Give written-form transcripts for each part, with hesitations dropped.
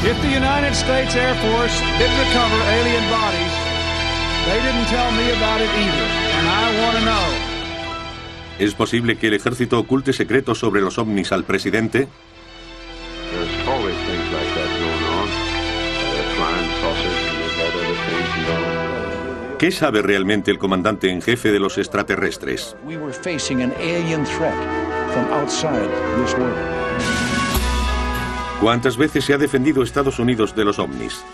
If the United States Air Force did recover alien bodies, they didn't tell me about it either, and I want to know. ¿Es posible que el ejército oculte secretos sobre los ovnis al presidente? There's always things like that going on. Flying saucers and they've had other things, you know. ¿Qué sabe realmente el comandante en jefe de los extraterrestres? We were facing an alien threat from outside this world. ¿Cuántas veces se ha defendido Estados Unidos de los ovnis?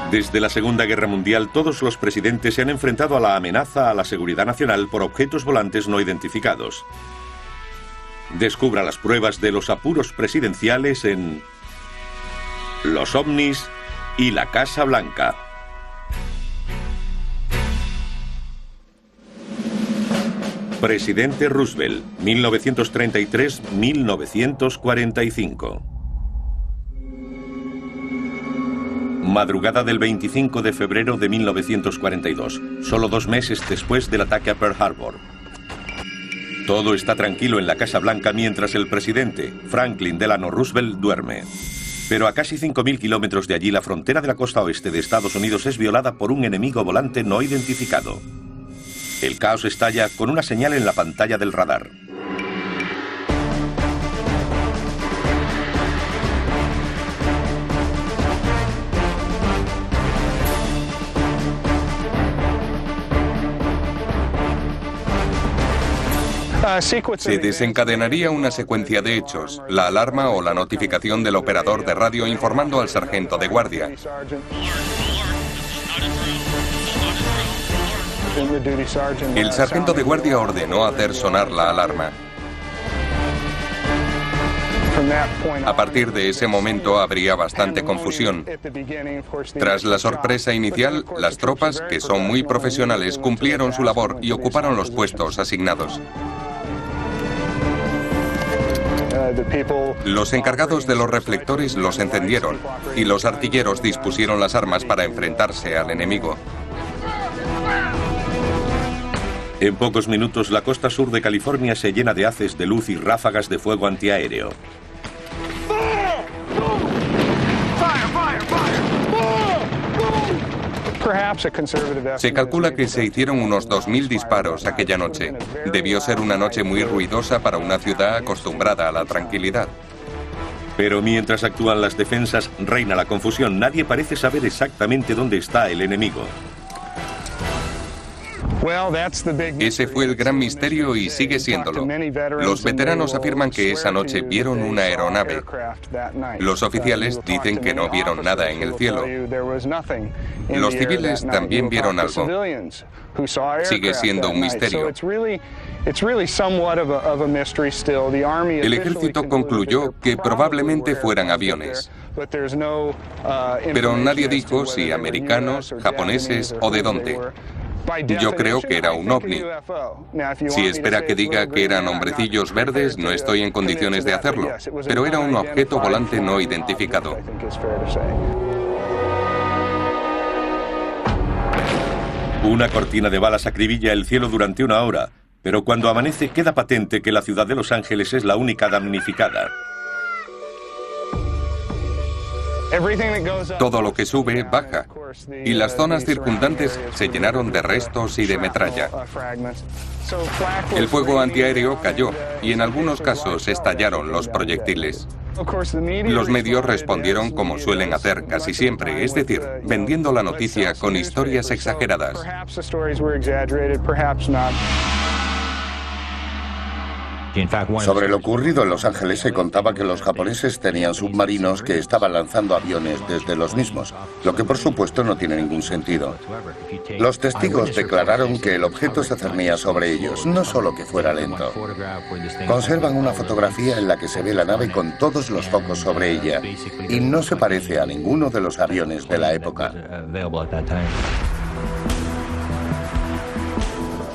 Desde la Segunda Guerra Mundial, todos los presidentes se han enfrentado a la amenaza a la seguridad nacional por objetos volantes no identificados. Descubra las pruebas de los apuros presidenciales en Los ovnis y la Casa Blanca. Presidente Roosevelt, 1933-1945. Madrugada del 25 de febrero de 1942, solo 2 meses después del ataque a Pearl Harbor. Todo está tranquilo en la Casa Blanca mientras el presidente, Franklin Delano Roosevelt, duerme. Pero a casi 5.000 kilómetros de allí, la frontera de la costa oeste de Estados Unidos es violada por un enemigo volante no identificado. El caos estalla con una señal en la pantalla del radar. Se desencadenaría una secuencia de hechos, la alarma o la notificación del operador de radio informando al sargento de guardia. El sargento de guardia ordenó hacer sonar la alarma. A partir de ese momento habría bastante confusión. Tras la sorpresa inicial, las tropas, que son muy profesionales, cumplieron su labor y ocuparon los puestos asignados. Los encargados de los reflectores los encendieron y los artilleros dispusieron las armas para enfrentarse al enemigo. En pocos minutos, la costa sur de California se llena de haces de luz y ráfagas de fuego antiaéreo. Se calcula que se hicieron unos 2.000 disparos aquella noche. Debió ser una noche muy ruidosa para una ciudad acostumbrada a la tranquilidad. Pero mientras actúan las defensas, reina la confusión. Nadie parece saber exactamente dónde está el enemigo. Ese fue el gran misterio y sigue siéndolo. Los veteranos afirman que esa noche vieron una aeronave. Los oficiales dicen que no vieron nada en el cielo. Los civiles también vieron algo. Sigue siendo un misterio. El ejército concluyó que probablemente fueran aviones. Pero nadie dijo si americanos, japoneses o de dónde. Yo creo que era un ovni. Si espera que diga que eran hombrecillos verdes, no estoy en condiciones de hacerlo. Pero era un objeto volante no identificado. Una cortina de balas acribilla el cielo durante 1 hora, pero cuando amanece queda patente que la ciudad de Los Ángeles es la única damnificada. Todo lo que sube, baja, y las zonas circundantes se llenaron de restos y de metralla. El fuego antiaéreo cayó, y en algunos casos estallaron los proyectiles. Los medios respondieron como suelen hacer casi siempre, es decir, vendiendo la noticia con historias exageradas. Sobre lo ocurrido en Los Ángeles se contaba que los japoneses tenían submarinos que estaban lanzando aviones desde los mismos, lo que por supuesto no tiene ningún sentido. Los testigos declararon que el objeto se cernía sobre ellos, no solo que fuera lento. Conservan una fotografía en la que se ve la nave con todos los focos sobre ella y no se parece a ninguno de los aviones de la época.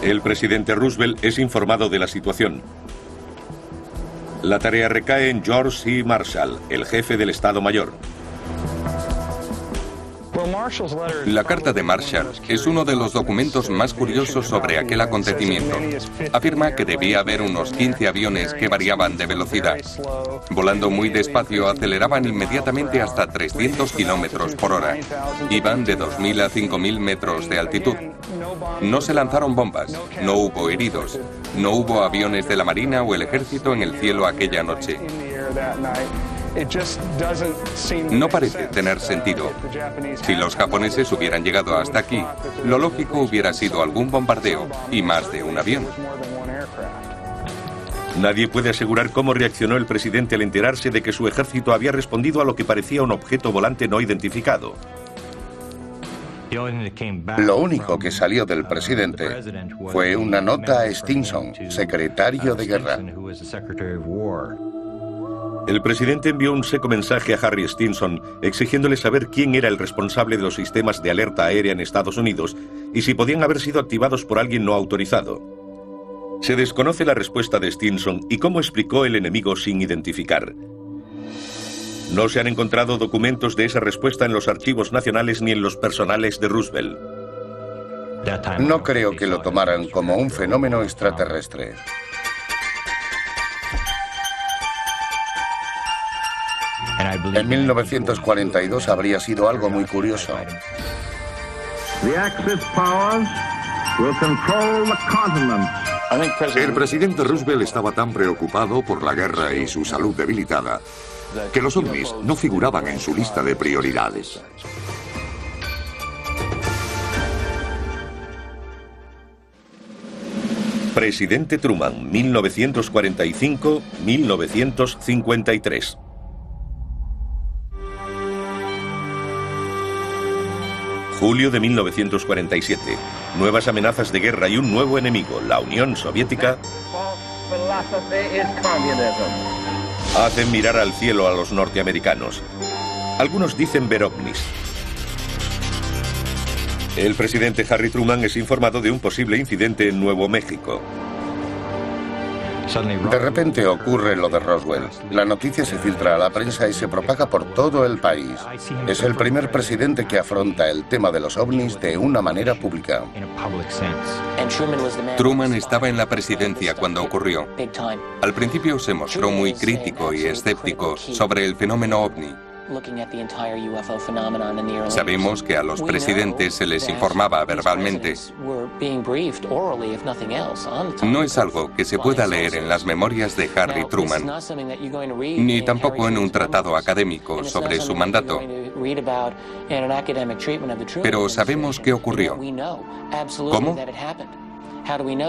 El presidente Roosevelt es informado de la situación. La tarea recae en George C. Marshall, el jefe del Estado Mayor. La carta de Marshall es uno de los documentos más curiosos sobre aquel acontecimiento. Afirma que debía haber unos 15 aviones que variaban de velocidad. Volando muy despacio, aceleraban inmediatamente hasta 300 kilómetros por hora. Iban de 2.000 a 5.000 metros de altitud. No se lanzaron bombas, no hubo heridos, no hubo aviones de la Marina o el Ejército en el cielo aquella noche. No parece tener sentido. Si los japoneses hubieran llegado hasta aquí, lo lógico hubiera sido algún bombardeo y más de un avión. Nadie puede asegurar cómo reaccionó el presidente al enterarse de que su ejército había respondido a lo que parecía un objeto volante no identificado. Lo único que salió del presidente fue una nota a Stinson, secretario de guerra. El presidente envió un seco mensaje a Harry Stinson exigiéndole saber quién era el responsable de los sistemas de alerta aérea en Estados Unidos y si podían haber sido activados por alguien no autorizado. Se desconoce la respuesta de Stinson y cómo explicó el enemigo sin identificar. No se han encontrado documentos de esa respuesta en los archivos nacionales ni en los personales de Roosevelt. No creo que lo tomaran como un fenómeno extraterrestre. En 1942 habría sido algo muy curioso. El presidente Roosevelt estaba tan preocupado por la guerra y su salud debilitada que los ovnis no figuraban en su lista de prioridades. Presidente Truman, 1945-1953. Julio de 1947. Nuevas amenazas de guerra y un nuevo enemigo, la Unión Soviética, hacen mirar al cielo a los norteamericanos. Algunos dicen ver ovnis. El presidente Harry Truman es informado de un posible incidente en Nuevo México. De repente ocurre lo de Roswell. La noticia se filtra a la prensa y se propaga por todo el país. Es el primer presidente que afronta el tema de los ovnis de una manera pública. Truman estaba en la presidencia cuando ocurrió. Al principio se mostró muy crítico y escéptico sobre el fenómeno ovni. Sabemos que a los presidentes se les informaba verbalmente. No es algo que se pueda leer en las memorias de Harry Truman, ni tampoco en un tratado académico sobre su mandato. Pero sabemos qué ocurrió. ¿Cómo?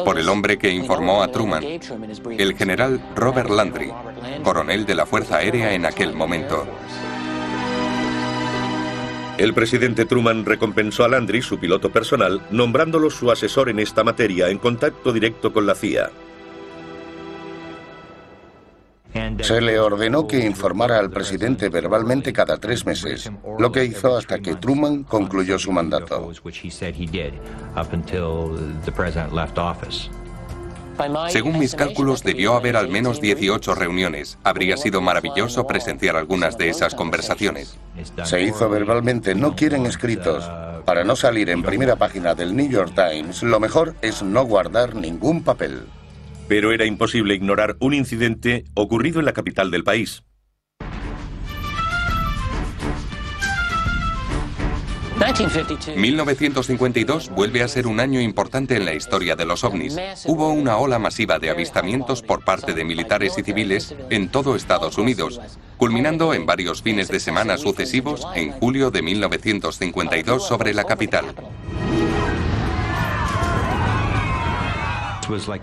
Por el hombre que informó a Truman, el general Robert Landry, coronel de la Fuerza Aérea en aquel momento. El presidente Truman recompensó a Landry, su piloto personal, nombrándolo su asesor en esta materia, en contacto directo con la CIA. Se le ordenó que informara al presidente verbalmente cada 3 meses, lo que hizo hasta que Truman concluyó su mandato. Según mis cálculos, debió haber al menos 18 reuniones. Habría sido maravilloso presenciar algunas de esas conversaciones. Se hizo verbalmente, no quieren escritos. Para no salir en primera página del New York Times, lo mejor es no guardar ningún papel. Pero era imposible ignorar un incidente ocurrido en la capital del país. 1952 vuelve a ser un año importante en la historia de los ovnis. Hubo una ola masiva de avistamientos por parte de militares y civiles en todo Estados Unidos, culminando en varios fines de semana sucesivos en julio de 1952 sobre la capital.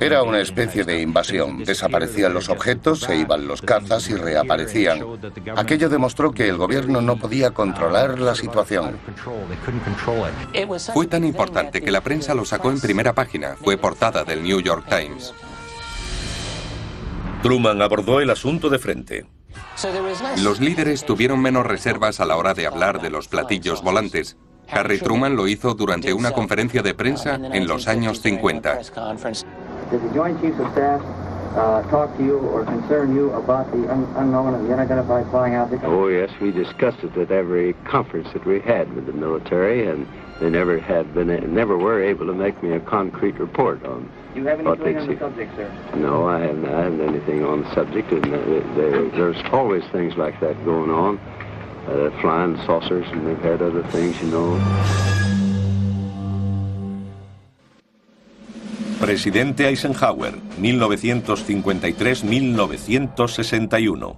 Era una especie de invasión. Desaparecían los objetos, se iban los cazas y reaparecían. Aquello demostró que el gobierno no podía controlar la situación. Fue tan importante que la prensa lo sacó en primera página. Fue portada del New York Times. Truman abordó el asunto de frente. Los líderes tuvieron menos reservas a la hora de hablar de los platillos volantes. Harry Truman lo hizo durante una conferencia de prensa en los años 50. talk to you or concern you about the unknown and the unidentified flying object? Oh, yes, we discussed it at every conference that we had with the military, and they never were able to make me a concrete report on. Do you have anything on the subject, sir? No, I haven't anything on the subject, and there's always things like that going on, flying saucers, and they've had other things, you know. Presidente Eisenhower, 1953-1961.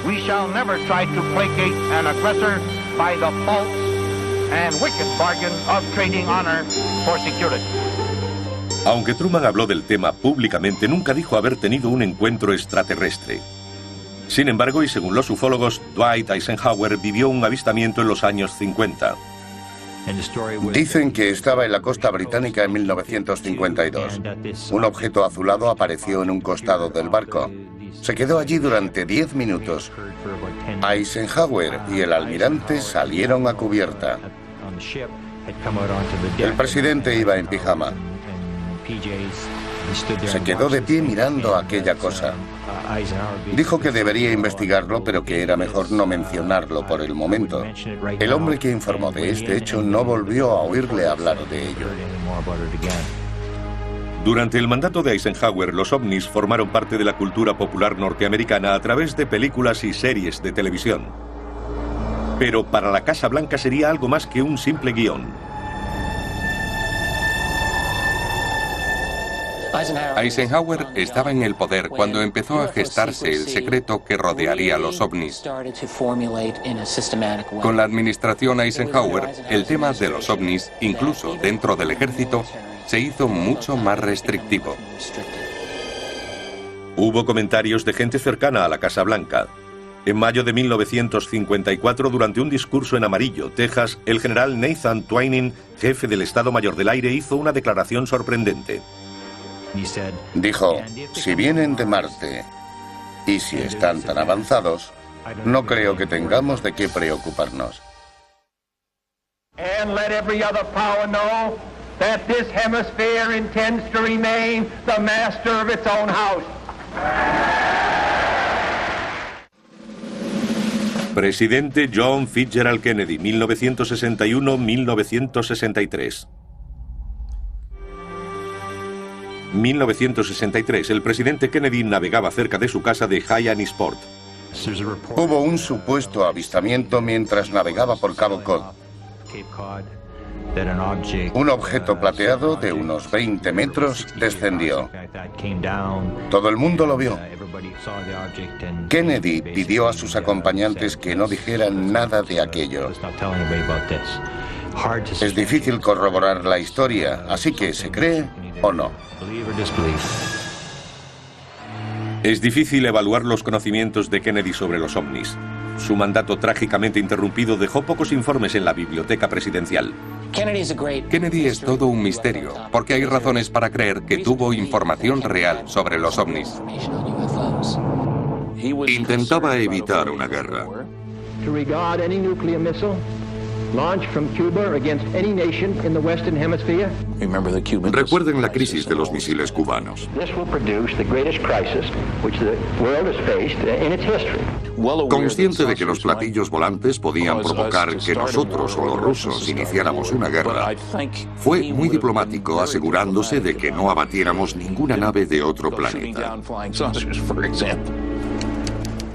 We shall never try to placate an aggressor by the false and wicked bargain of trading honor for security. Aunque Truman habló del tema públicamente, nunca dijo haber tenido un encuentro extraterrestre. Sin embargo, y según los ufólogos, Dwight Eisenhower vivió un avistamiento en los años 50. Dicen que estaba en la costa británica en 1952. Un objeto azulado apareció en un costado del barco. Se quedó allí durante 10 minutos. Eisenhower y el almirante salieron a cubierta. El presidente iba en pijama. Se quedó de pie mirando aquella cosa. Dijo que debería investigarlo, pero que era mejor no mencionarlo por el momento. El hombre que informó de este hecho no volvió a oírle hablar de ello. Durante el mandato de Eisenhower, los ovnis formaron parte de la cultura popular norteamericana a través de películas y series de televisión. Pero para la Casa Blanca sería algo más que un simple guión. Eisenhower estaba en el poder cuando empezó a gestarse el secreto que rodearía los ovnis. Con la administración Eisenhower, el tema de los ovnis, incluso dentro del ejército, se hizo mucho más restrictivo. Hubo comentarios de gente cercana a la Casa Blanca. En mayo de 1954, durante un discurso en Amarillo, Texas, el general Nathan Twining, jefe del Estado Mayor del Aire, hizo una declaración sorprendente. Dijo, si vienen de Marte y si están tan avanzados, no creo que tengamos de qué preocuparnos. And let every other power know that this hemisphere intends to remain the master of its own house. Presidente John Fitzgerald Kennedy, 1961-1963. 1963, el presidente Kennedy navegaba cerca de su casa de Hyannisport. Hubo un supuesto avistamiento mientras navegaba por Cabo Cod. Un objeto plateado de unos 20 metros descendió. Todo el mundo lo vio. Kennedy pidió a sus acompañantes que no dijeran nada de aquello. Es difícil corroborar la historia, así que ¿se cree o no? Es difícil evaluar los conocimientos de Kennedy sobre los ovnis. Su mandato trágicamente interrumpido dejó pocos informes en la biblioteca presidencial. Kennedy es todo un misterio, porque hay razones para creer que tuvo información real sobre los ovnis. Intentaba evitar una guerra. Recuerden la crisis de los misiles cubanos. Consciente de que los platillos volantes podían provocar que nosotros o los rusos iniciáramos una guerra, fue muy diplomático asegurándose de que no abatiéramos ninguna nave de otro planeta.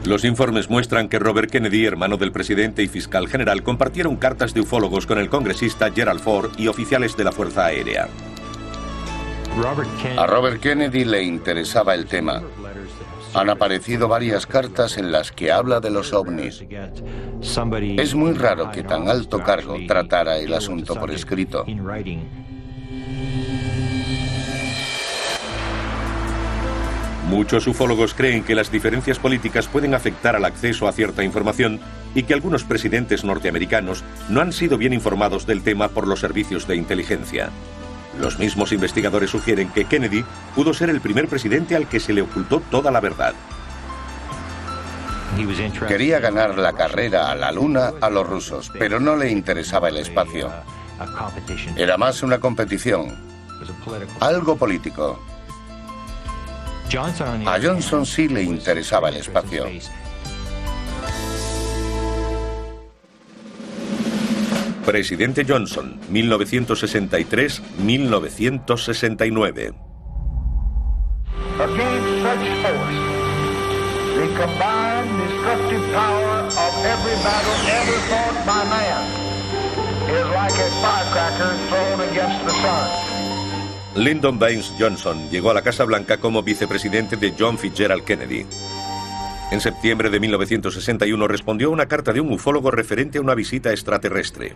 Los informes muestran que Robert Kennedy, hermano del presidente y fiscal general, compartieron cartas de ufólogos con el congresista Gerald Ford y oficiales de la Fuerza Aérea. A Robert Kennedy le interesaba el tema. Han aparecido varias cartas en las que habla de los ovnis. Es muy raro que tan alto cargo tratara el asunto por escrito. Muchos ufólogos creen que las diferencias políticas pueden afectar al acceso a cierta información y que algunos presidentes norteamericanos no han sido bien informados del tema por los servicios de inteligencia. Los mismos investigadores sugieren que Kennedy pudo ser el primer presidente al que se le ocultó toda la verdad. Quería ganar la carrera a la Luna a los rusos, pero no le interesaba el espacio. Era más una competición. Algo político. A Johnson sí le interesaba el espacio. Presidente Johnson, 1963-1969. Against such force, the combined destructive power of every battle ever fought by man is like a firecracker thrown against the sun. Lyndon Baines Johnson llegó a la Casa Blanca como vicepresidente de John Fitzgerald Kennedy. En septiembre de 1961 respondió a una carta de un ufólogo referente a una visita extraterrestre.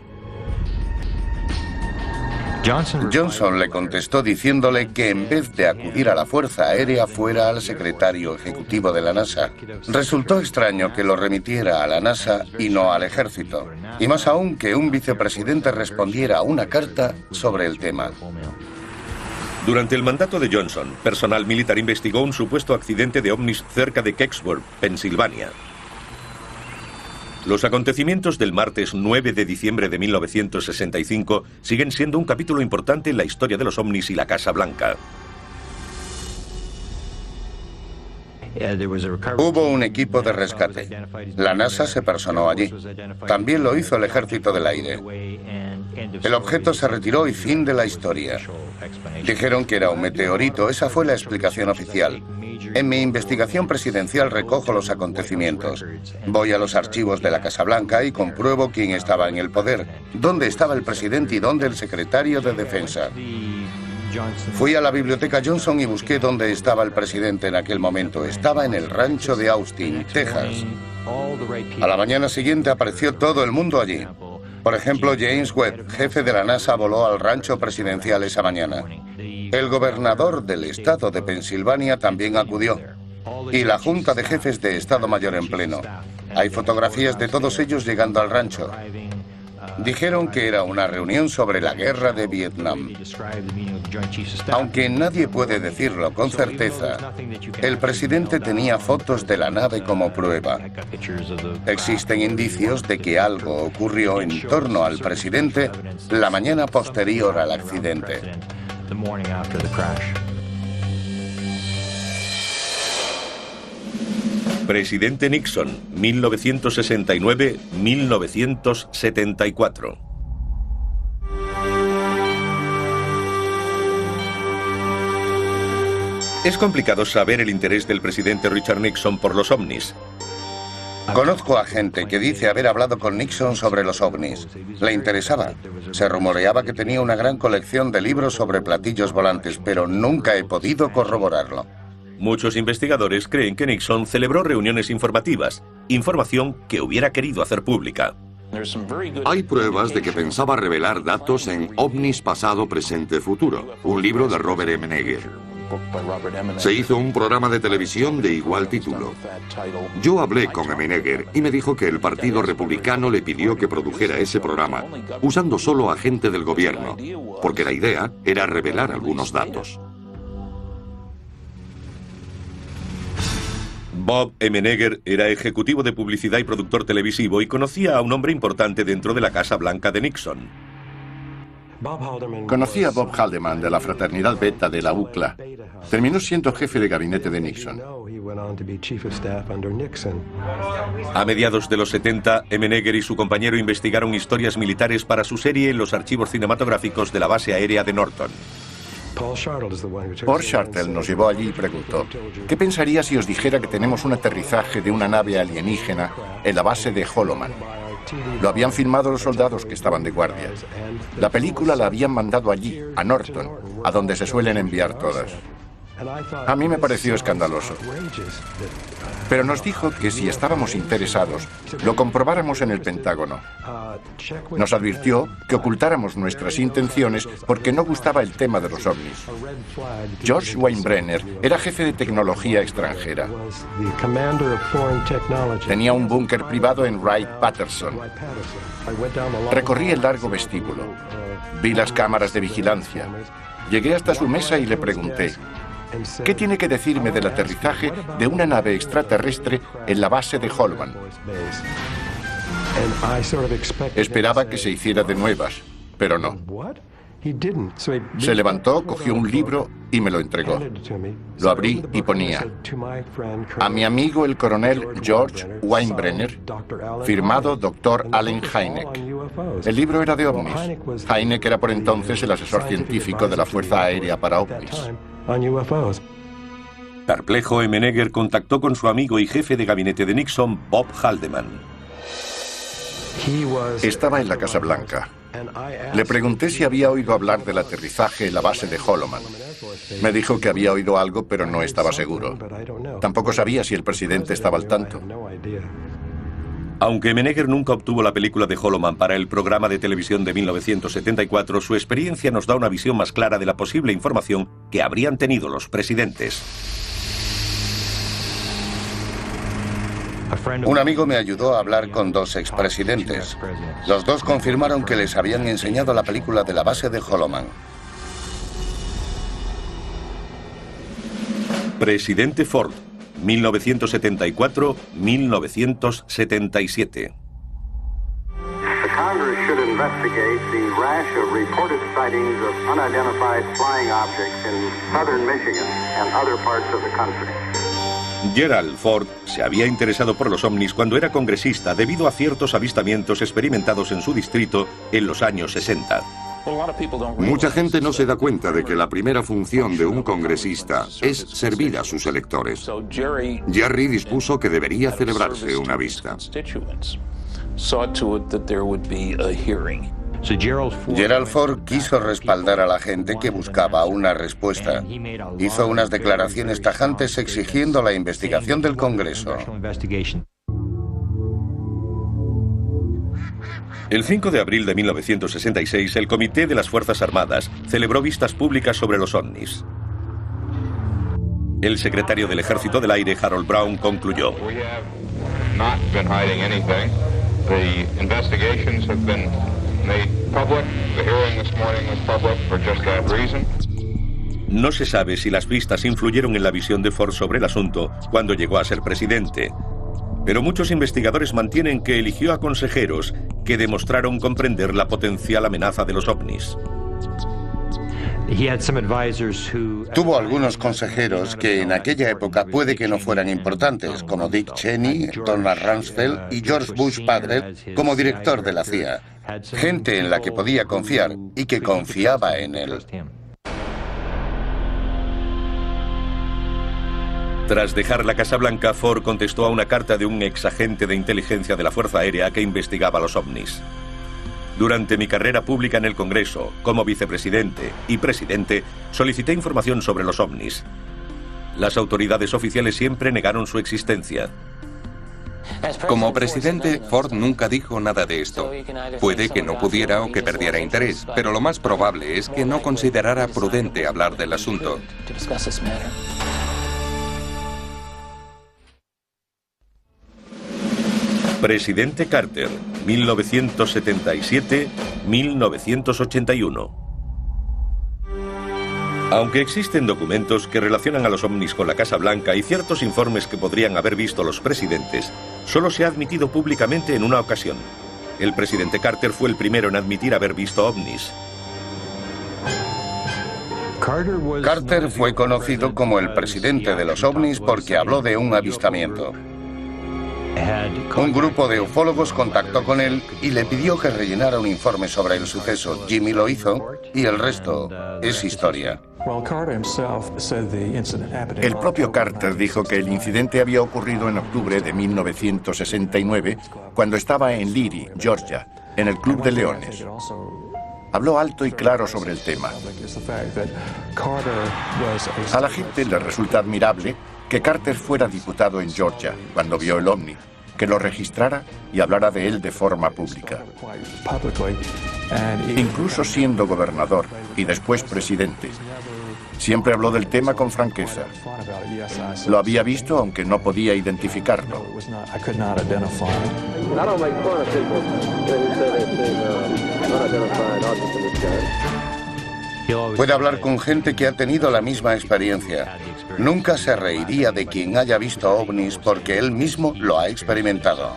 Johnson le contestó diciéndole que en vez de acudir a la Fuerza Aérea fuera al secretario ejecutivo de la NASA. Resultó extraño que lo remitiera a la NASA y no al ejército. Y más aún que un vicepresidente respondiera a una carta sobre el tema. Durante el mandato de Johnson, personal militar investigó un supuesto accidente de ovnis cerca de Kecksburg, Pensilvania. Los acontecimientos del martes 9 de diciembre de 1965 siguen siendo un capítulo importante en la historia de los ovnis y la Casa Blanca. Hubo un equipo de rescate. La NASA se personó allí. También lo hizo el Ejército del Aire. El objeto se retiró y fin de la historia. Dijeron que era un meteorito, esa fue la explicación oficial. En mi investigación presidencial recojo los acontecimientos. Voy a los archivos de la Casa Blanca y compruebo quién estaba en el poder, dónde estaba el presidente y dónde el secretario de Defensa. Fui a la biblioteca Johnson y busqué dónde estaba el presidente en aquel momento. Estaba en el rancho de Austin, Texas. A la mañana siguiente apareció todo el mundo allí. Por ejemplo, James Webb, jefe de la NASA, voló al rancho presidencial esa mañana. El gobernador del estado de Pensilvania también acudió. Y la Junta de Jefes de Estado Mayor en pleno. Hay fotografías de todos ellos llegando al rancho. Dijeron que era una reunión sobre la guerra de Vietnam. Aunque nadie puede decirlo con certeza, el presidente tenía fotos de la nave como prueba. Existen indicios de que algo ocurrió en torno al presidente la mañana posterior al accidente. Presidente Nixon, 1969-1974. Es complicado saber el interés del presidente Richard Nixon por los ovnis. Conozco a gente que dice haber hablado con Nixon sobre los ovnis. Le interesaba. Se rumoreaba que tenía una gran colección de libros sobre platillos volantes, pero nunca he podido corroborarlo. Muchos investigadores creen que Nixon celebró reuniones informativas, información que hubiera querido hacer pública. Hay pruebas de que pensaba revelar datos en OVNIs pasado, presente, futuro, un libro de Robert M. Neger. Se hizo un programa de televisión de igual título. Yo hablé con M. Neger y me dijo que el Partido Republicano le pidió que produjera ese programa, usando solo a gente del gobierno, porque la idea era revelar algunos datos. Bob M. Neger era ejecutivo de publicidad y productor televisivo y conocía a un hombre importante dentro de la Casa Blanca de Nixon. Conocí a Bob Haldeman de la fraternidad Beta de la UCLA. Terminó siendo jefe de gabinete de Nixon. A mediados de los 70, M. Neger y su compañero investigaron historias militares para su serie en los archivos cinematográficos de la base aérea de Norton. Paul Shartle nos llevó allí y preguntó: ¿qué pensaría si os dijera que tenemos un aterrizaje de una nave alienígena en la base de Holloman? Lo habían filmado los soldados que estaban de guardia. La película la habían mandado allí, a Norton, a donde se suelen enviar todas. A mí me pareció escandaloso. Pero nos dijo que si estábamos interesados, lo comprobáramos en el Pentágono. Nos advirtió que ocultáramos nuestras intenciones porque no gustaba el tema de los ovnis. George Weinbrenner era jefe de tecnología extranjera. Tenía un búnker privado en Wright-Patterson. Recorrí el largo vestíbulo. Vi las cámaras de vigilancia. Llegué hasta su mesa y le pregunté: ¿qué tiene que decirme del aterrizaje de una nave extraterrestre en la base de Holloman? Esperaba que se hiciera de nuevas, pero no. Se levantó, cogió un libro y me lo entregó. Lo abrí y ponía: a mi amigo el coronel George Weinbrenner, firmado Dr. Allen Hynek. El libro era de ovnis. Hynek era por entonces el asesor científico de la Fuerza Aérea para ovnis. Perplejo, Menneger contactó con su amigo y jefe de gabinete de Nixon, Bob Haldeman. Estaba en la Casa Blanca. Le pregunté si había oído hablar del aterrizaje en la base de Holloman. Me dijo que había oído algo, pero no estaba seguro. Tampoco sabía si el presidente estaba al tanto. Aunque Menneger nunca obtuvo la película de Holloman para el programa de televisión de 1974, su experiencia nos da una visión más clara de la posible información que habrían tenido los presidentes. Un amigo me ayudó a hablar con dos expresidentes. Los dos confirmaron que les habían enseñado la película de la base de Holloman. Presidente Ford, 1974-1977. The Congress should investigate the rash of reported sightings of unidentified flying objects in southern Michigan and other parts of the country. Gerald Ford se había interesado por los ovnis cuando era congresista debido a ciertos avistamientos experimentados en su distrito en los años 60. Mucha gente no se da cuenta de que la primera función de un congresista es servir a sus electores. Jerry dispuso que debería celebrarse una vista. Gerald Ford quiso respaldar a la gente que buscaba una respuesta. Hizo unas declaraciones tajantes exigiendo la investigación del Congreso. El 5 de abril de 1966, el Comité de las Fuerzas Armadas celebró vistas públicas sobre los ovnis. El secretario del Ejército del Aire, Harold Brown, concluyó: no se sabe si las vistas influyeron en la visión de Ford sobre el asunto cuando llegó a ser presidente, pero muchos investigadores mantienen que eligió a consejeros que demostraron comprender la potencial amenaza de los ovnis. Tuvo algunos consejeros que en aquella época puede que no fueran importantes, como Dick Cheney, Donald Rumsfeld y George Bush padre como director de la CIA. Gente en la que podía confiar y que confiaba en él. Tras dejar la Casa Blanca, Ford contestó a una carta de un exagente de inteligencia de la Fuerza Aérea que investigaba los ovnis. Durante mi carrera pública en el Congreso, como vicepresidente y presidente, solicité información sobre los ovnis. Las autoridades oficiales siempre negaron su existencia. Como presidente, Ford nunca dijo nada de esto. Puede que no pudiera o que perdiera interés, pero lo más probable es que no considerara prudente hablar del asunto. Presidente Carter, 1977-1981. Aunque existen documentos que relacionan a los ovnis con la Casa Blanca y ciertos informes que podrían haber visto los presidentes, solo se ha admitido públicamente en una ocasión. El presidente Carter fue el primero en admitir haber visto ovnis. Carter fue conocido como el presidente de los ovnis porque habló de un avistamiento. Un grupo de ufólogos contactó con él y le pidió que rellenara un informe sobre el suceso. Jimmy lo hizo y el resto es historia. El propio Carter dijo que el incidente había ocurrido en octubre de 1969, cuando estaba en Leary, Georgia, en el Club de Leones. Habló alto y claro sobre el tema. A la gente le resulta admirable que Carter fuera diputado en Georgia cuando vio el ovni, que lo registrara y hablara de él de forma pública. Incluso siendo gobernador y después presidente, siempre habló del tema con franqueza. Lo había visto aunque no podía identificarlo. Puede hablar con gente que ha tenido la misma experiencia. Nunca se reiría de quien haya visto ovnis porque él mismo lo ha experimentado.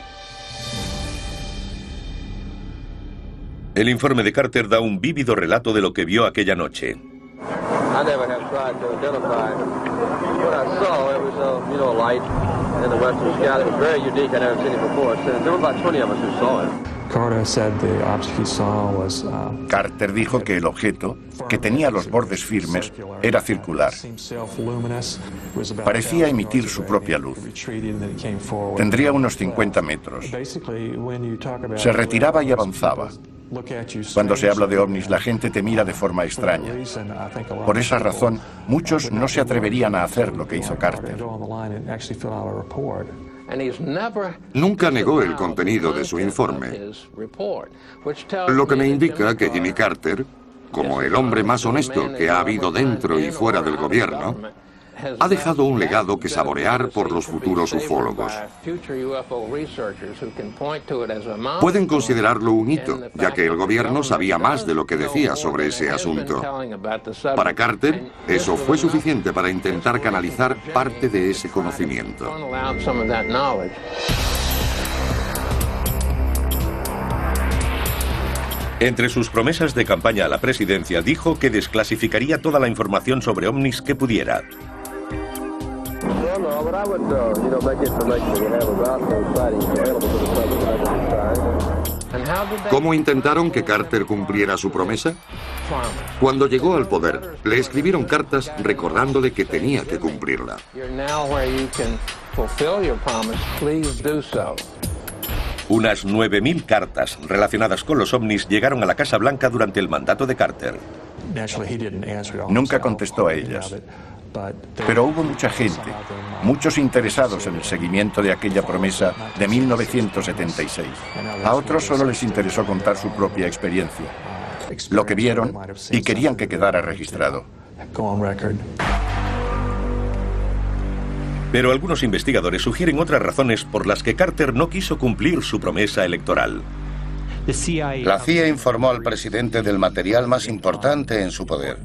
El informe de Carter da un vívido relato de lo que vio aquella noche. I never have tried to identify what I saw. It was a light in the western sky that was very unique. I never seen it before. So there were about 20 of us who saw it. Carter dijo que el objeto, que tenía los bordes firmes, era circular. Parecía emitir su propia luz. Tendría unos 50 metros. Se retiraba y avanzaba. Cuando se habla de ovnis, la gente te mira de forma extraña. Por esa razón, muchos no se atreverían a hacer lo que hizo Carter. Nunca negó el contenido de su informe, lo que me indica que Jimmy Carter, como el hombre más honesto que ha habido dentro y fuera del gobierno, ha dejado un legado que saborear por los futuros ufólogos. Pueden considerarlo un hito, ya que el gobierno sabía más de lo que decía sobre ese asunto. Para Carter, eso fue suficiente para intentar canalizar parte de ese conocimiento. Entre sus promesas de campaña a la presidencia, dijo que desclasificaría toda la información sobre ovnis que pudiera. ¿Cómo intentaron que Carter cumpliera su promesa? Cuando llegó al poder, le escribieron cartas recordándole que tenía que cumplirla. Unas 9.000 cartas relacionadas con los ovnis llegaron a la Casa Blanca durante el mandato de Carter. Nunca contestó a ellas. Pero hubo mucha gente, muchos interesados en el seguimiento de aquella promesa de 1976. A otros solo les interesó contar su propia experiencia, lo que vieron y querían que quedara registrado. Pero algunos investigadores sugieren otras razones por las que Carter no quiso cumplir su promesa electoral. La CIA informó al presidente del material más importante en su poder.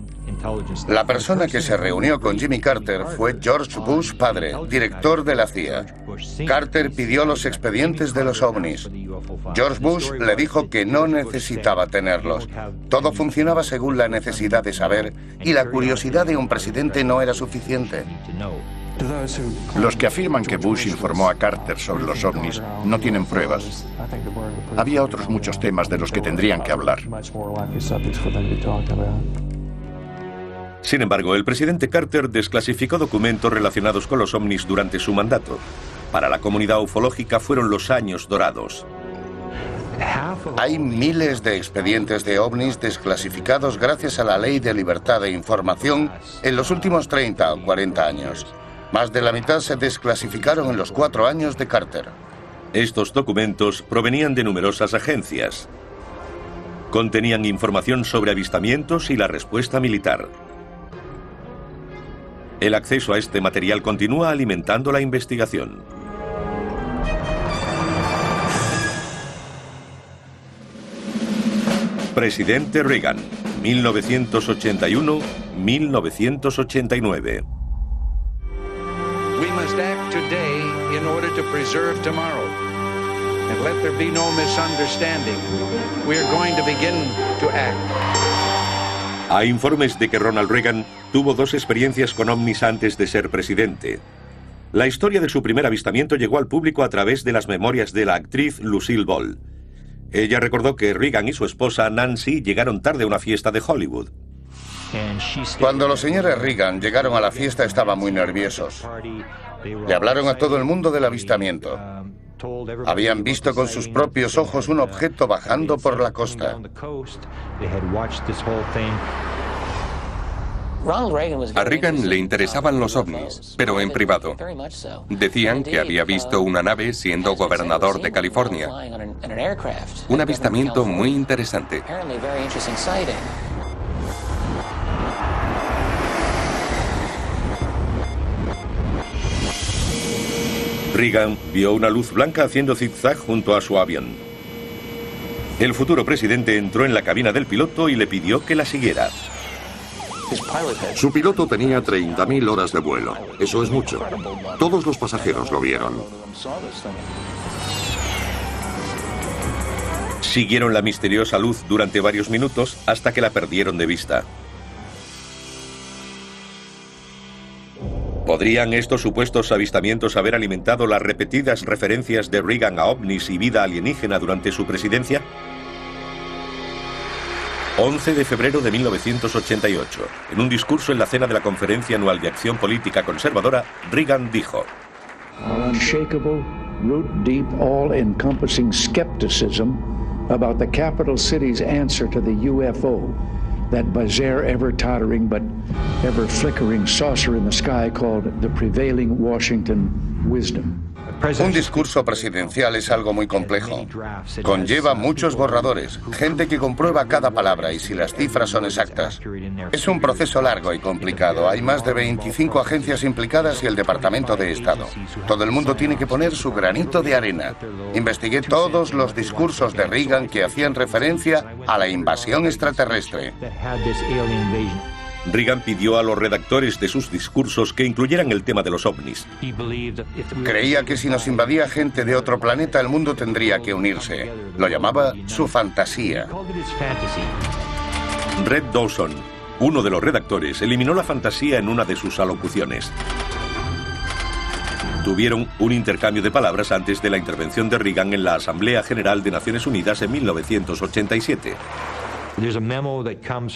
La persona que se reunió con Jimmy Carter fue George Bush padre, director de la CIA. Carter pidió los expedientes de los ovnis. George Bush le dijo que no necesitaba tenerlos. Todo funcionaba según la necesidad de saber y la curiosidad de un presidente no era suficiente. Los que afirman que Bush informó a Carter sobre los ovnis no tienen pruebas. Había otros muchos temas de los que tendrían que hablar. Sin embargo, el presidente Carter desclasificó documentos relacionados con los ovnis durante su mandato. Para la comunidad ufológica fueron los años dorados. Hay miles de expedientes de ovnis desclasificados gracias a la Ley de Libertad de Información en los últimos 30 o 40 años. Más de la mitad se desclasificaron en los 4 años de Carter. Estos documentos provenían de numerosas agencias. Contenían información sobre avistamientos y la respuesta militar. El acceso a este material continúa alimentando la investigación. Presidente Reagan, 1981-1989. We must act today in order to preserve tomorrow. And let there be no misunderstanding. We are going to begin to act. Hay informes de que Ronald Reagan tuvo 2 experiencias con ovnis antes de ser presidente. La historia de su primer avistamiento llegó al público a través de las memorias de la actriz Lucille Ball. Ella recordó que Reagan y su esposa Nancy llegaron tarde a una fiesta de Hollywood. Cuando los señores Reagan llegaron a la fiesta estaban muy nerviosos. Le hablaron a todo el mundo del avistamiento. Habían visto con sus propios ojos un objeto bajando por la costa. A Reagan le interesaban los ovnis, pero en privado. Decían que había visto una nave siendo gobernador de California. Un avistamiento muy interesante. Reagan vio una luz blanca haciendo zigzag junto a su avión. El futuro presidente entró en la cabina del piloto y le pidió que la siguiera. Su piloto tenía 30.000 horas de vuelo. Eso es mucho. Todos los pasajeros lo vieron. Siguieron la misteriosa luz durante varios minutos hasta que la perdieron de vista. ¿Podrían estos supuestos avistamientos haber alimentado las repetidas referencias de Reagan a ovnis y vida alienígena durante su presidencia? 11 de febrero de 1988. En un discurso en la cena de la Conferencia Anual de Acción Política Conservadora, Reagan dijo: unshakable, root-deep, all-encompassing skepticism about the capital city's answer to the UFO, that bizarre, ever-tottering but ever-flickering saucer in the sky called the prevailing Washington wisdom. Un discurso presidencial es algo muy complejo. Conlleva muchos borradores, gente que comprueba cada palabra y si las cifras son exactas. Es un proceso largo y complicado. Hay más de 25 agencias implicadas y el Departamento de Estado. Todo el mundo tiene que poner su granito de arena. Investigué todos los discursos de Reagan que hacían referencia a la invasión extraterrestre. Reagan pidió a los redactores de sus discursos que incluyeran el tema de los ovnis. Creía que si nos invadía gente de otro planeta, el mundo tendría que unirse. Lo llamaba su fantasía. Red Dawson, uno de los redactores, eliminó la fantasía en una de sus alocuciones. Tuvieron un intercambio de palabras antes de la intervención de Reagan en la Asamblea General de Naciones Unidas en 1987.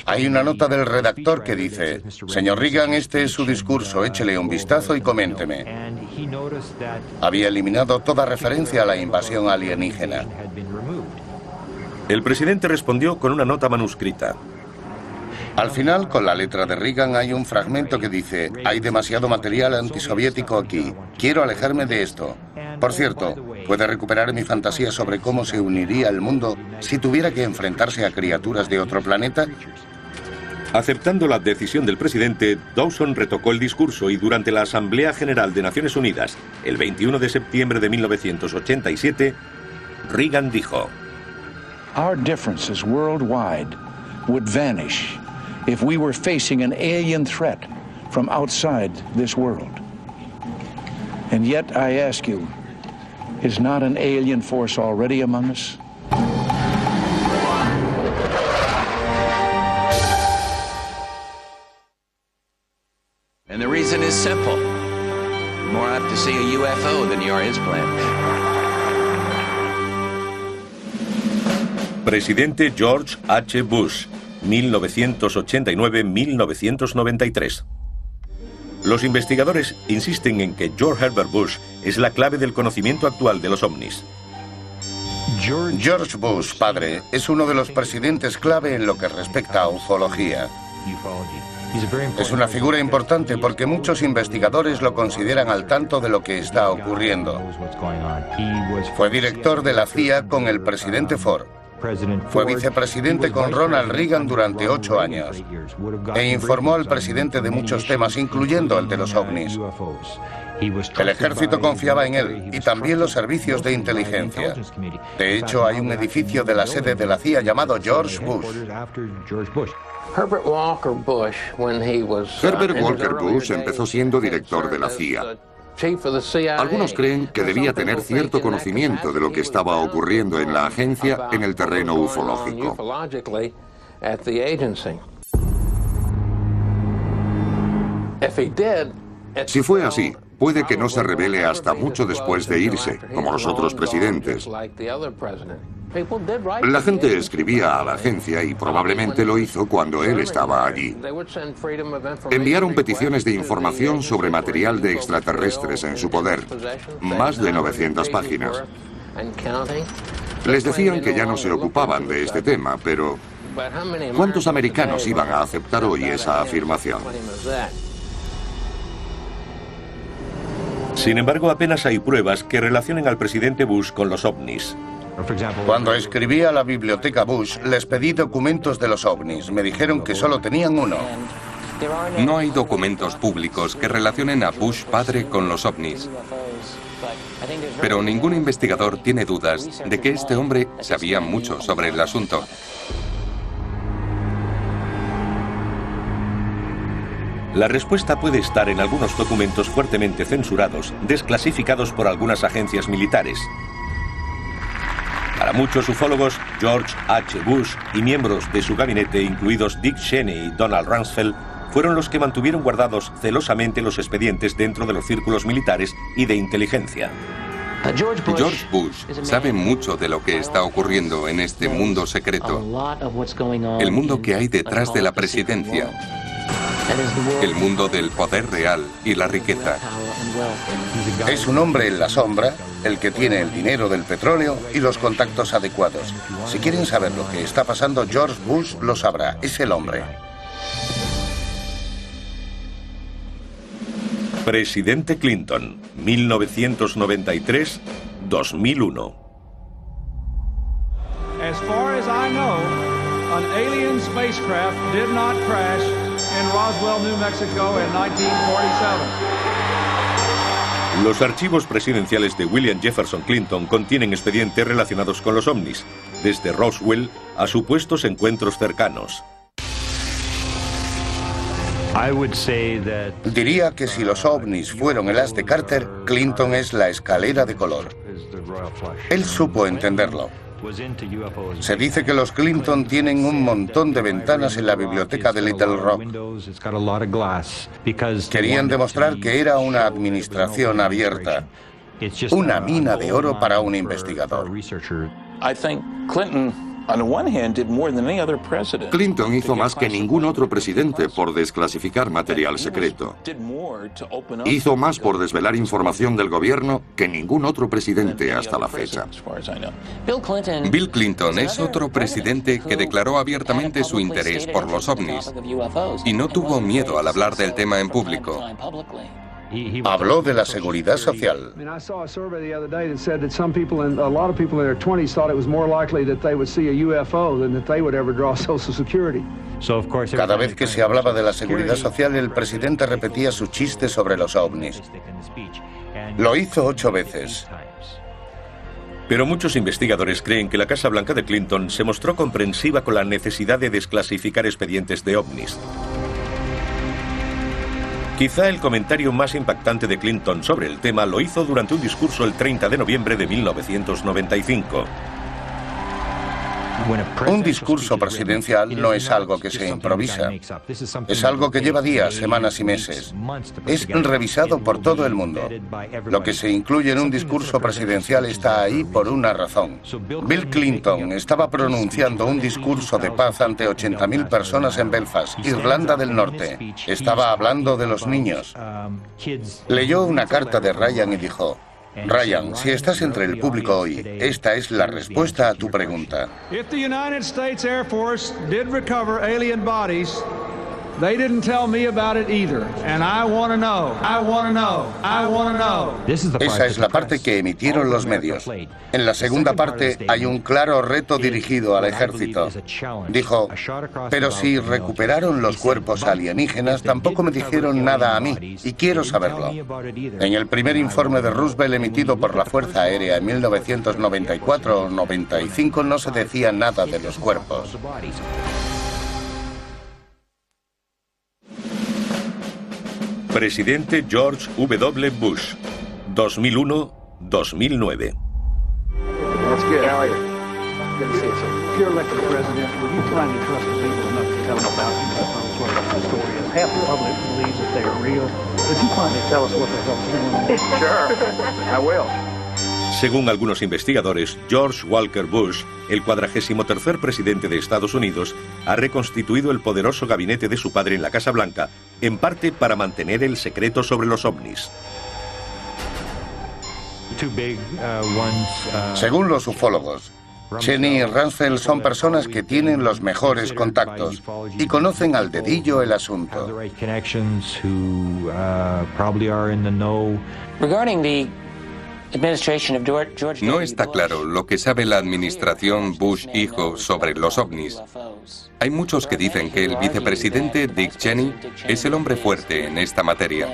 Hay una nota del redactor que dice: señor Reagan, este es su discurso, échele un vistazo y coménteme. Había eliminado toda referencia a la invasión alienígena. El presidente respondió con una nota manuscrita. Al final, con la letra de Reagan, hay un fragmento que dice: hay demasiado material antisoviético aquí, quiero alejarme de esto. Por cierto, ¿puede recuperar mi fantasía sobre cómo se uniría el mundo si tuviera que enfrentarse a criaturas de otro planeta? Aceptando la decisión del presidente, Dawson retocó el discurso y durante la Asamblea General de Naciones Unidas, el 21 de septiembre de 1987, Reagan dijo: Our differences worldwide would vanish if we were facing an alien threat from outside this world. And yet I ask you, is not an alien force already among us? And the reason is simple. You're more apt to see a UFO than you are his planet. Presidente George H. Bush, 1989-1993. Los investigadores insisten en que George Herbert Bush es la clave del conocimiento actual de los ovnis. George Bush, padre, es uno de los presidentes clave en lo que respecta a ufología. Es una figura importante porque muchos investigadores lo consideran al tanto de lo que está ocurriendo. Fue director de la CIA con el presidente Ford. Fue vicepresidente con Ronald Reagan durante 8 años e informó al presidente de muchos temas, incluyendo el de los ovnis. El ejército confiaba en él y también los servicios de inteligencia. De hecho, hay un edificio de la sede de la CIA llamado George Bush. Herbert Walker Bush empezó siendo director de la CIA. Algunos creen que debía tener cierto conocimiento de lo que estaba ocurriendo en la agencia en el terreno ufológico. Si fue así, puede que no se revele hasta mucho después de irse, como los otros presidentes. La gente escribía a la agencia y probablemente lo hizo cuando él estaba allí. Enviaron peticiones de información sobre material de extraterrestres en su poder, más de 900 páginas. Les decían que ya no se ocupaban de este tema, pero ¿cuántos americanos iban a aceptar hoy esa afirmación? Sin embargo, apenas hay pruebas que relacionen al presidente Bush con los ovnis. Cuando escribí a la biblioteca Bush, les pedí documentos de los ovnis. Me dijeron que solo tenían uno. No hay documentos públicos que relacionen a Bush padre con los ovnis. Pero ningún investigador tiene dudas de que este hombre sabía mucho sobre el asunto. La respuesta puede estar en algunos documentos fuertemente censurados, desclasificados por algunas agencias militares. Para muchos ufólogos, George H. Bush y miembros de su gabinete, incluidos Dick Cheney y Donald Rumsfeld, fueron los que mantuvieron guardados celosamente los expedientes dentro de los círculos militares y de inteligencia. George Bush sabe mucho de lo que está ocurriendo en este mundo secreto, el mundo que hay detrás de la presidencia, el mundo del poder real y la riqueza. Es un hombre en la sombra, el que tiene el dinero del petróleo y los contactos adecuados. Si quieren saber lo que está pasando, George Bush lo sabrá. Es el hombre. Presidente Clinton, 1993-2001. As far as I know, an alien spacecraft did not crash in Roswell, New Mexico in 1947. Los archivos presidenciales de William Jefferson Clinton contienen expedientes relacionados con los ovnis, desde Roswell a supuestos encuentros cercanos. Diría que si los ovnis fueron el as de Carter, Clinton es la escalera de color. Él supo entenderlo. Se dice que los Clinton tienen un montón de ventanas en la biblioteca de Little Rock. Querían demostrar que era una administración abierta, una mina de oro para un investigador. Clinton hizo más que ningún otro presidente por desclasificar material secreto. Hizo más por desvelar información del gobierno que ningún otro presidente hasta la fecha. Bill Clinton es otro presidente que declaró abiertamente su interés por los ovnis y no tuvo miedo al hablar del tema en público. Habló de la seguridad social. Cada vez que se hablaba de la seguridad social, el presidente repetía su chiste sobre los ovnis. Lo hizo 8 veces. Pero muchos investigadores creen que la Casa Blanca de Clinton se mostró comprensiva con la necesidad de desclasificar expedientes de ovnis. Quizá el comentario más impactante de Clinton sobre el tema lo hizo durante un discurso el 30 de noviembre de 1995. Un discurso presidencial no es algo que se improvisa. Es algo que lleva días, semanas y meses. Es revisado por todo el mundo. Lo que se incluye en un discurso presidencial está ahí por una razón. Bill Clinton estaba pronunciando un discurso de paz ante 80.000 personas en Belfast, Irlanda del Norte. Estaba hablando de los niños. Leyó una carta de Ryan y dijo: Ryan, si estás entre el público hoy, esta es la respuesta a tu pregunta. If the United States Air Force did recover alien bodies, they didn't tell me about it either, and I want to know. I want to know. I want to know. Esa es la parte que emitieron los medios. En la segunda parte hay un claro reto dirigido al ejército. Dijo: pero si recuperaron los cuerpos alienígenas, tampoco me dijeron nada a mí, y quiero saberlo. En el primer informe de Roosevelt emitido por la Fuerza Aérea en 1994 o 95 no se decía nada de los cuerpos. Presidente George W. Bush, 2001-2009. That's good. How are you? Good to see you, sir. If you're elected president, will you finally trust the people enough to tell them about UFOs, what the story is? Half the public believes that they are real. Would you finally tell us what the hell's going on? Sure, I will. Según algunos investigadores, George Walker Bush, el 43º presidente de Estados Unidos, ha reconstituido el poderoso gabinete de su padre en la Casa Blanca, en parte para mantener el secreto sobre los ovnis. Según los ufólogos, Cheney y Rumsfeld son personas que tienen los mejores contactos y conocen al dedillo el asunto. No está claro lo que sabe la administración Bush hijo sobre los ovnis. Hay muchos que dicen que el vicepresidente Dick Cheney es el hombre fuerte en esta materia.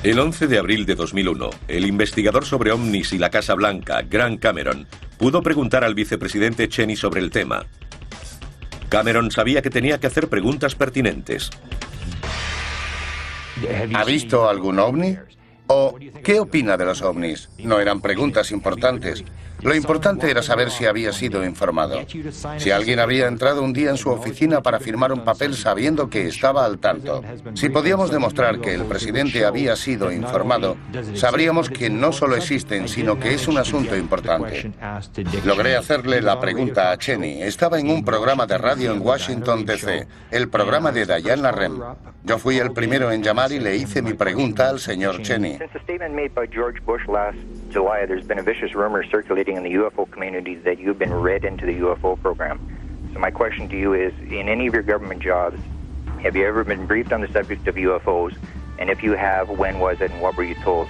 El 11 de abril de 2001, el investigador sobre ovnis y la Casa Blanca, Grant Cameron, pudo preguntar al vicepresidente Cheney sobre el tema. Cameron sabía que tenía que hacer preguntas pertinentes. ¿Ha visto algún ovni? ¿O qué opina de los ovnis? No eran preguntas importantes. Lo importante era saber si había sido informado. Si alguien había entrado un día en su oficina para firmar un papel sabiendo que estaba al tanto. Si podíamos demostrar que el presidente había sido informado, sabríamos que no solo existen, sino que es un asunto importante. Logré hacerle la pregunta a Cheney. Estaba en un programa de radio en Washington, D.C., el programa de Diana Rem. Yo fui el primero en llamar y le hice mi pregunta al señor Cheney. July, there's been a vicious rumor circulating in the UFO community that you've been read into the UFO program. So my question to you is, in any of your government jobs, have you ever been briefed on the subject of UFOs? And if you have, when was it and what were you told?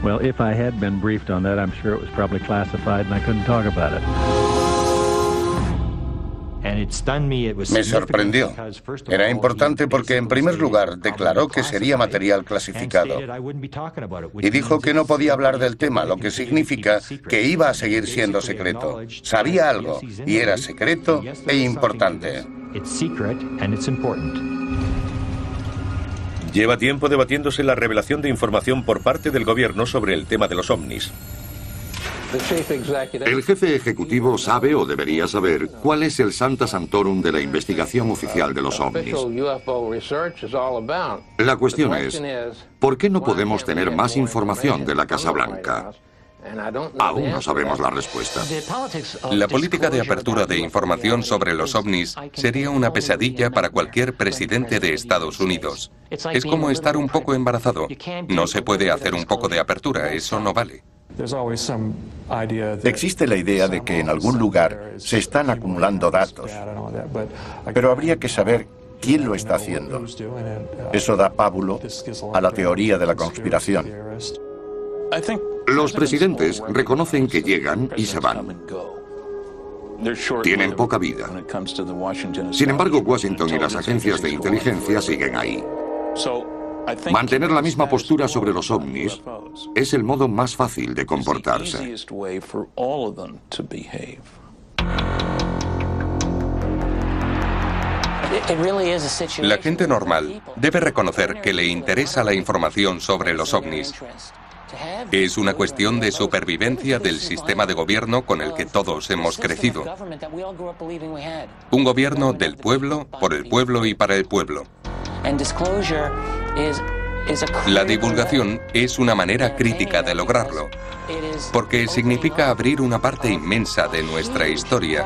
Well, if I had been briefed on that, I'm sure it was probably classified and I couldn't talk about it. Me sorprendió. Era importante porque, en primer lugar, declaró que sería material clasificado y dijo que no podía hablar del tema, lo que significa que iba a seguir siendo secreto. Sabía algo y era secreto e importante. Lleva tiempo debatiéndose la revelación de información por parte del gobierno sobre el tema de los ovnis. El jefe ejecutivo sabe o debería saber cuál es el Sancta Sanctorum de la investigación oficial de los ovnis. La cuestión es, ¿por qué no podemos tener más información de la Casa Blanca? Aún no sabemos la respuesta. La política de apertura de información sobre los ovnis sería una pesadilla para cualquier presidente de Estados Unidos. Es como estar un poco embarazado. No se puede hacer un poco de apertura, eso no vale. Existe la idea de que en algún lugar se están acumulando datos, pero habría que saber quién lo está haciendo. Eso da pábulo a la teoría de la conspiración. Los presidentes reconocen que llegan y se van. Tienen poca vida. Sin embargo, Washington y las agencias de inteligencia siguen ahí. Mantener la misma postura sobre los ovnis es el modo más fácil de comportarse. La gente normal debe reconocer que le interesa la información sobre los ovnis. Es una cuestión de supervivencia del sistema de gobierno con el que todos hemos crecido. Un gobierno del pueblo, por el pueblo y para el pueblo. La divulgación es una manera crítica de lograrlo, porque significa abrir una parte inmensa de nuestra historia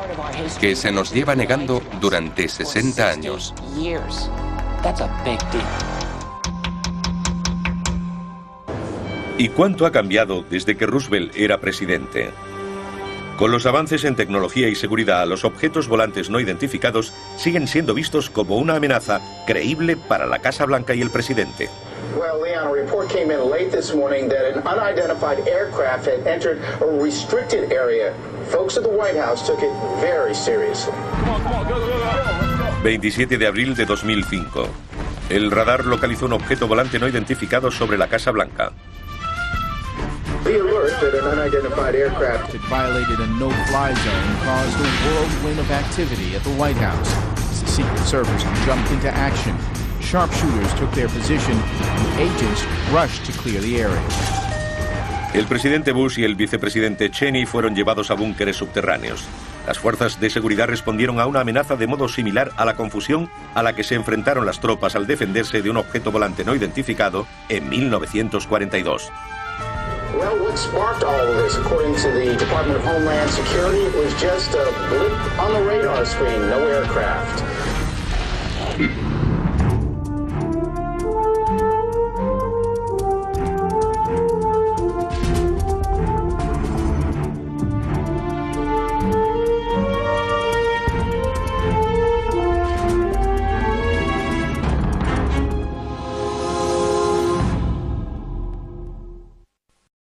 que se nos lleva negando durante 60 años. ¿Y cuánto ha cambiado desde que Roosevelt era presidente? Con los avances en tecnología y seguridad, los objetos volantes no identificados siguen siendo vistos como una amenaza creíble para la Casa Blanca y el presidente. Well, Leon, a report came in late this morning that an unidentified aircraft had entered a restricted area. Folks at the White House took it very seriously. 27 de abril de 2005. El radar localizó un objeto volante no identificado sobre la Casa Blanca. The alert that an unidentified aircraft had violated a no-fly zone caused a whirlwind of activity at the White House. As the Secret Service jumped into action, sharpshooters took their position, and agents rushed to clear the area. El presidente Bush y el vicepresidente Cheney fueron llevados a búnkeres subterráneos. Las fuerzas de seguridad respondieron a una amenaza de modo similar a la confusión a la que se enfrentaron las tropas al defenderse de un objeto volante no identificado en 1942. Well, what sparked all of this, according to the Department of Homeland Security, was just a blip on the radar screen, no aircraft.